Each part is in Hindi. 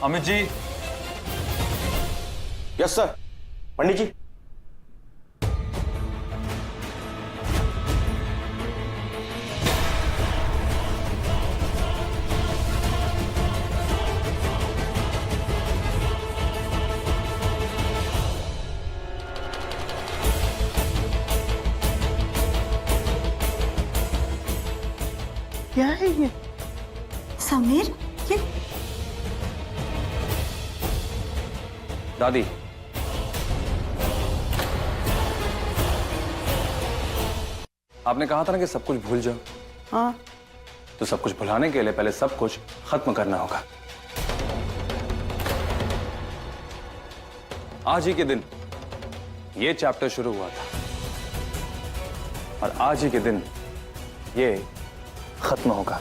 अमित जी। Yes sir. पंडित जी। क्या है ये? समीर, ये दादी, आपने कहा था ना कि सब कुछ भूल जाओ। हाँ। तो सब कुछ भुलाने के लिए पहले सब कुछ खत्म करना होगा। आज ही के दिन ये चैप्टर शुरू हुआ था और आज ही के दिन ये खत्म होगा।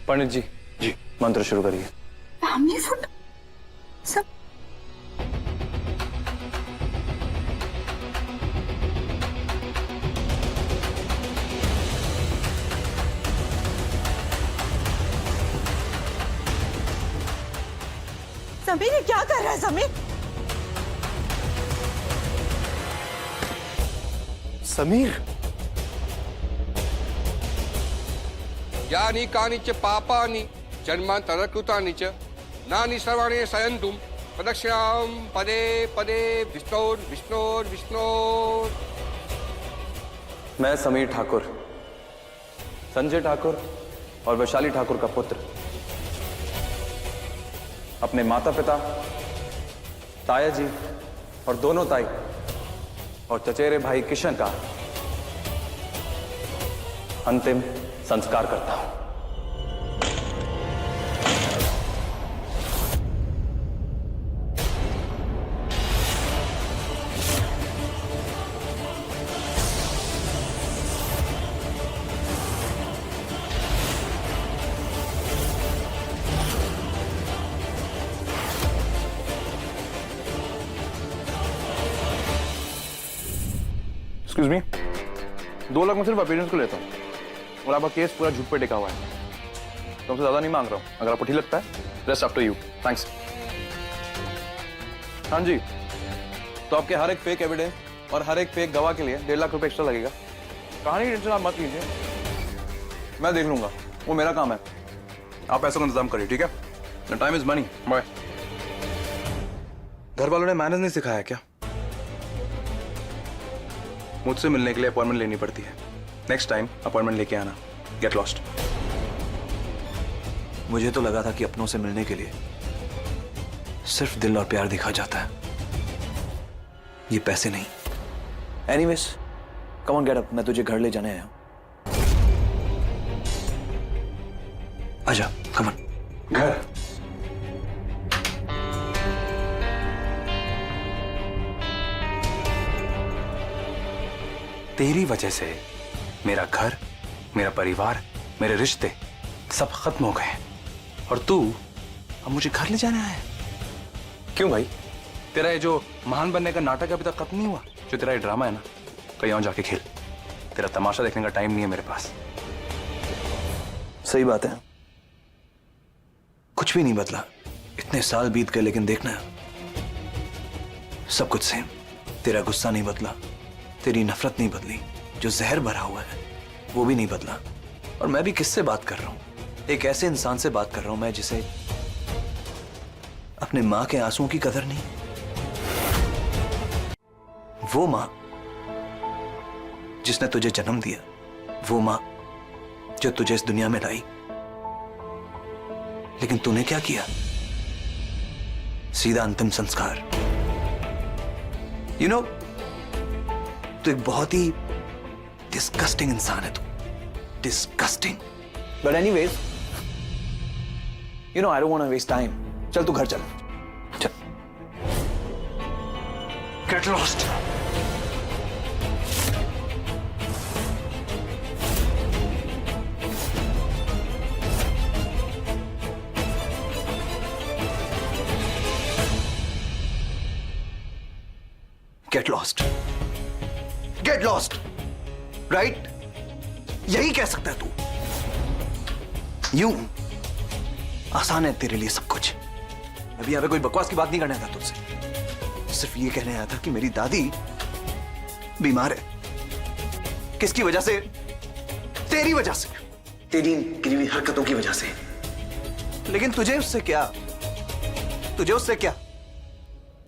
पंडित जी, मंत्र शुरू करिए। फैमिली फोटो सब समीर, ये क्या कर रहा है समीर? समीर, यानि कानि च पापानि जन्मान्तरकृतानि च नानि सर्वाणि सयन्तुं प्रदक्षिणां पदे पदे विष्णोर्विष्णोर्विष्णोर्। मैं समीर ठाकुर, संजय ठाकुर और वैशाली ठाकुर का पुत्र, अपने माता पिता, ताया जी और दोनों ताई और चचेरे भाई किशन का अंतिम संस्कार करता हूं। एक्सक्यूज मी, 2 लाख मैं सिर्फ अपीयरेंस को लेता हूँ और आपका केस पूरा झूठ पे टिका हुआ है। तुमसे ज्यादा नहीं मांग रहा हूँ। अगर आपको ठीक लगता है, rest up to you. Thanks. हाँ जी, तो आपके हर एक फेक एविडेंस और हर एक फेक गवाह के लिए 1.5 लाख रुपए एक्स्ट्रा लगेगा। कहानी की टेंशन आप मत लीजिए, मैं देख लूंगा, वो मेरा काम है। आप पैसों का इंतजाम करिए, ठीक है? Time is money. बाय। घर वालों ने मैनेज नहीं सिखाया क्या? मुझसे मिलने के लिए अपॉइंटमेंट लेनी पड़ती है। नेक्स्ट टाइम अपॉइंटमेंट लेके आना। Get lost. मुझे तो लगा था कि अपनों से मिलने के लिए सिर्फ दिल और प्यार दिखा जाता है, ये पैसे नहीं। Anyways, come on get up, मैं तुझे घर ले जाने आया हूं। आजा, कम ऑन। घर? तेरी वजह से मेरा घर, मेरा परिवार, मेरे रिश्ते सब खत्म हो गए और तू अब मुझे घर ले जाने आया। क्यों भाई? तेरा ये जो महान बनने का नाटक अभी तक खत्म नहीं हुआ? जो तेरा ये ड्रामा है ना, कहीं और जाके खेल। तेरा तमाशा देखने का टाइम नहीं है मेरे पास। सही बात है, कुछ भी नहीं बदला। इतने साल बीत गए, लेकिन देखना सब कुछ सेम। तेरा गुस्सा नहीं बदला, तेरी नफरत नहीं बदली, जो जहर भरा हुआ है वो भी नहीं बदला। और मैं भी किससे बात कर रहा हूं? एक ऐसे इंसान से बात कर रहा हूं मैं जिसे अपने मां के आंसुओं की कदर नहीं। वो मां जिसने तुझे जन्म दिया, वो मां जो तुझे इस दुनिया में लाई, लेकिन तूने क्या किया? सीधा अंतिम संस्कार। यू नो, तू एक बहुत ही डिस्गस्टिंग इंसान है। तू disgusting. But anyways, you know, I don't want to waste time. चल तू घर चल। चल। Get lost. Get lost. Get lost, right? यही कह सकता है तू। यूं आसान है तेरे लिए सब कुछ। अभी यहाँ पे कोई बकवास की बात नहीं करने आया था तुझसे, सिर्फ ये कहने आया था कि मेरी दादी बीमार है। किसकी वजह से? तेरी वजह से, तेरी गिरी हुई हरकतों की वजह से। लेकिन तुझे उससे क्या? तुझे उससे क्या?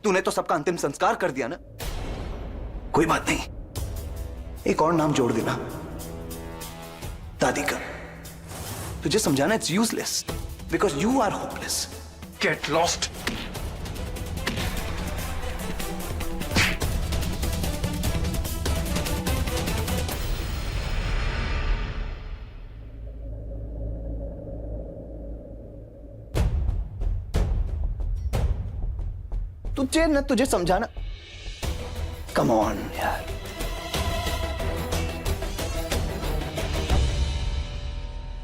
तूने तो सबका अंतिम संस्कार कर दिया ना। कोई बात नहीं, एक और नाम जोड़ देना, दादी का। तुझे समझाना it's useless because you are hopeless. Get lost. तुझे समझाना। कम ऑन यार।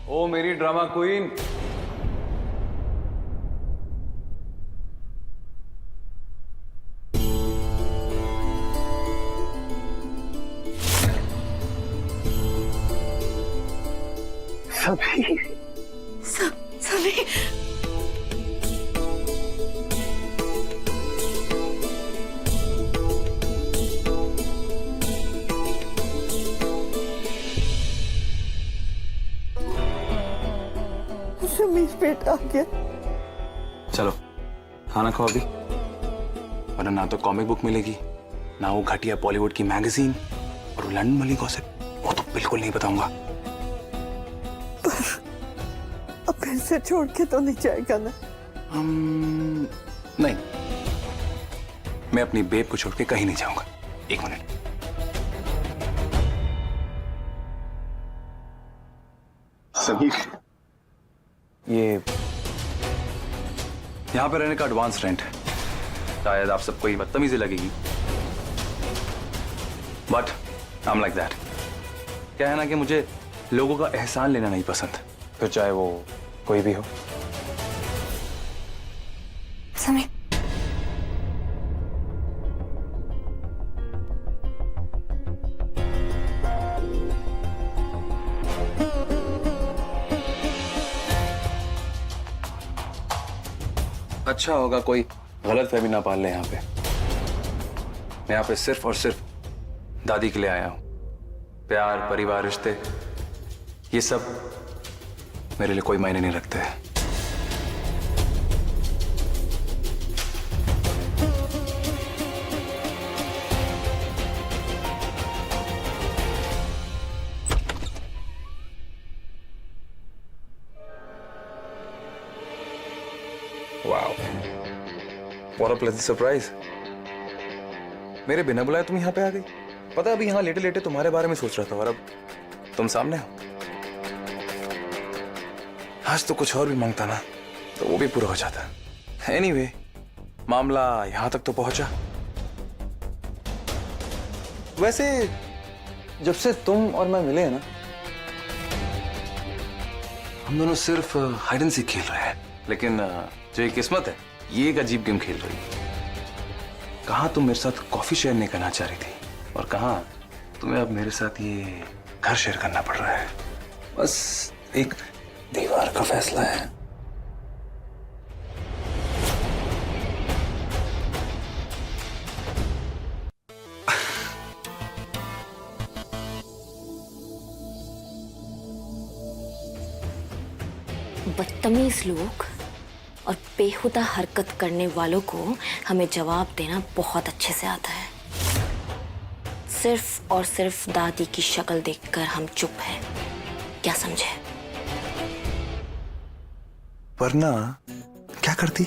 ओ मेरी ड्रामा क्वीन, समीर, समीर बेटा आ गया। चलो खाना खाओ अभी, वरना ना तो कॉमिक बुक मिलेगी, ना वो घटिया बॉलीवुड की मैगजीन, और वो लंदन वाली गॉसिप, वो तो बिल्कुल नहीं बताऊंगा। अब फिर से छोड़ के तो नहीं जाएगा ना? नहीं, मैं अपनी बेब को छोड़ के कहीं नहीं जाऊंगा। एक मिनट। समीर, ये यहां पे रहने का एडवांस रेंट है। शायद आप सबको ये बदतमीजी लगेगी, but I am like that. क्या है ना कि मुझे लोगों का एहसान लेना नहीं पसंद, फिर चाहे वो कोई भी हो। समीर, अच्छा होगा कोई गलत फहमी ना पाल ले। यहाँ पे मैं यहाँ पे सिर्फ और सिर्फ दादी के लिए आया हूं। प्यार, परिवार, रिश्ते, ये सब मेरे लिए कोई मायने नहीं रखते हैं। Wow, what a pleasant surprise. मेरे बिना बुलाए तुम यहाँ पे आ गई। पता है अभी यहाँ लेटे लेटे तुम्हारे बारे में सोच रहा था, और अब तुम सामने हो। आज तो कुछ और भी मांगता ना तो वो भी पूरा हो जाता। एनीवे, मामला यहां तक तो पहुंचा। वैसे जब से तुम और मैं मिले हैं ना, हम दोनों सिर्फ हाइड एंड सीक खेल रहे हैं, लेकिन जो ये किस्मत है, ये एक अजीब गेम खेल रही है। कहाँ तुम मेरे साथ कॉफी शेयर नहीं करना चाह रही थी, और कहाँ तुम्हें अब मेरे साथ ये घर शेयर करना पड़ रहा है। बस एक दीवार का फैसला है। बदतमीज लोग और बेहुदा हरकत करने वालों को हमें जवाब देना बहुत अच्छे से आता है। सिर्फ और सिर्फ दादी की शक्ल देखकर हम चुप हैं, क्या समझे? वरना क्या करती?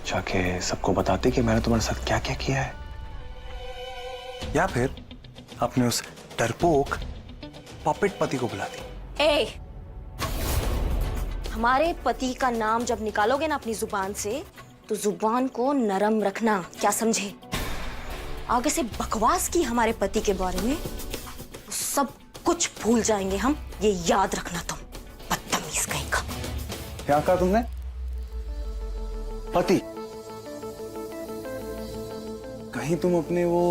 जाके सबको बताते कि मैंने तुम्हारे साथ क्या क्या किया है, या फिर अपने उस डरपोक पपेट पति को बुलाती। ए, हमारे पति का नाम जब निकालोगे ना अपनी जुबान से, तो जुबान को नरम रखना, क्या समझे? आगे से बकवास की हमारे पति के बारे में, तो सब कुछ भूल जाएंगे हम, ये याद रखना तुम, बदतमीज कहीं का। क्या कहा तुमने? पति? कहीं तुम अपने वो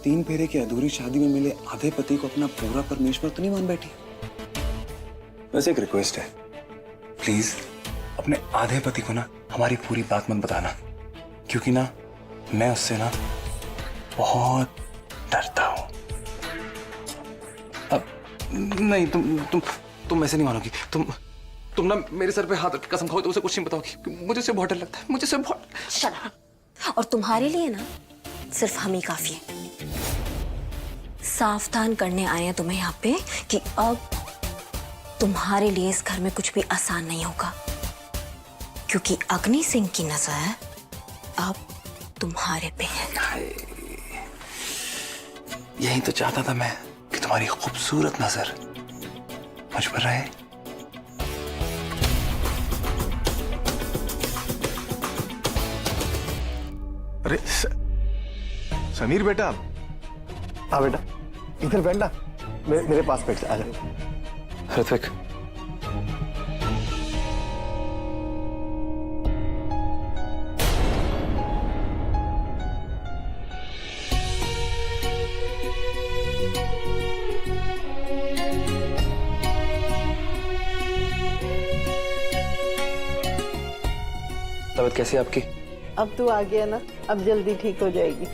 3 फेरे की अधूरी शादी में मिले आधे पति को अपना पूरा परमेश्वर तो नहीं मान बैठी? वैसे एक रिक्वेस्ट है, प्लीज अपने आधे पति को ना हमारी पूरी बात मत बताना, क्योंकि ना मैं उससे ना बहुत डरता हूं। अब नहीं, तुम ऐसे नहीं मानोगी। तुम ना मेरे सर पे हाथ रख के कसम खाओ तो उसे कुछ नहीं बताओगी। मुझे उससे बहुत डर लगता है, मुझे उससे बहुत। Shut up. और तुम्हारे लिए ना सिर्फ हम ही काफी है। सावधान करने आए हैं तुम्हें यहाँ पे कि अब तुम्हारे लिए इस घर में कुछ भी आसान नहीं होगा, क्योंकि अग्नि सिंह की नजर अब तुम्हारे पे है। यही तो चाहता था मैं कि तुम्हारी खूबसूरत नजर मुझ पर रहे। अरे समीर बेटा, हाँ बेटा इधर बैठना, मेरे पास बैठ जा। ऋत्विक, तबीयत कैसी है आपकी? अब तू आ गया ना, अब जल्दी ठीक हो जाएगी।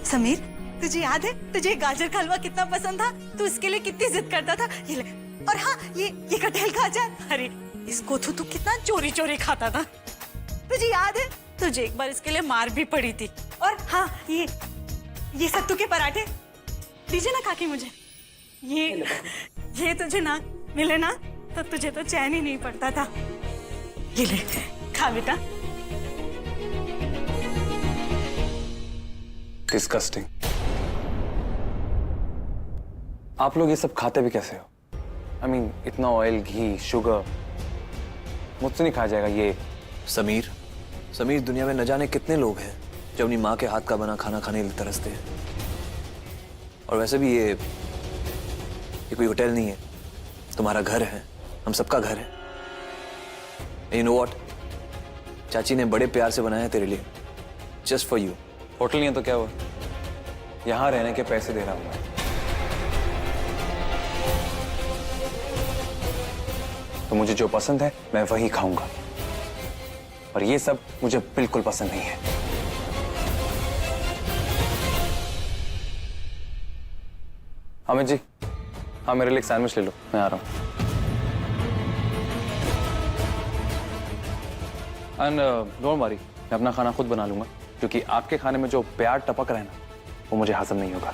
समीर, तुझे याद है तुझे गाजर का हलवा कितना पसंद था? तू इसके लिए कितनी जिद करता था। ये ले, और हाँ ये कटहल का अचार, अरे इसको तू कितना चोरी चोरी खाता था। तुझे याद है तुझे एक बार इसके लिए मार भी पड़ी थी। और हाँ ये सत्तू के पराठे दीजिए ना काकी मुझे। ये तुझे ना मिले ना तो तुझे तो चैन ही नहीं पड़ता था। ये ले खा बेटा। डिस्गस्टिंग। आप लोग ये सब खाते भी कैसे हो? आई मीन इतना ऑयल, घी, शुगर मुझसे नहीं खाया जाएगा ये। समीर दुनिया में न जाने कितने लोग हैं जो अपनी माँ के हाथ का बना खाना खाने के लिए तरसते हैं। और वैसे भी ये कोई होटल नहीं है, तुम्हारा घर है, हम सबका घर है। यू नो व्हाट, चाची ने बड़े प्यार से बनाया है तेरे लिए, जस्ट फॉर यू। होटल नहीं है तो क्या हुआ? यहां रहने के पैसे दे रहा हूं मैं। तो मुझे जो पसंद है मैं वही खाऊंगा, और ये सब मुझे बिल्कुल पसंद नहीं है। अमित जी, हाँ मेरे लिए एक सैंडविच ले लो, मैं आ रहा हूं। एंड डोंट वरी, मैं अपना खाना खुद बना लूंगा, क्योंकि आपके खाने में जो प्यार टपक रहा है ना वो मुझे हासिल नहीं होगा।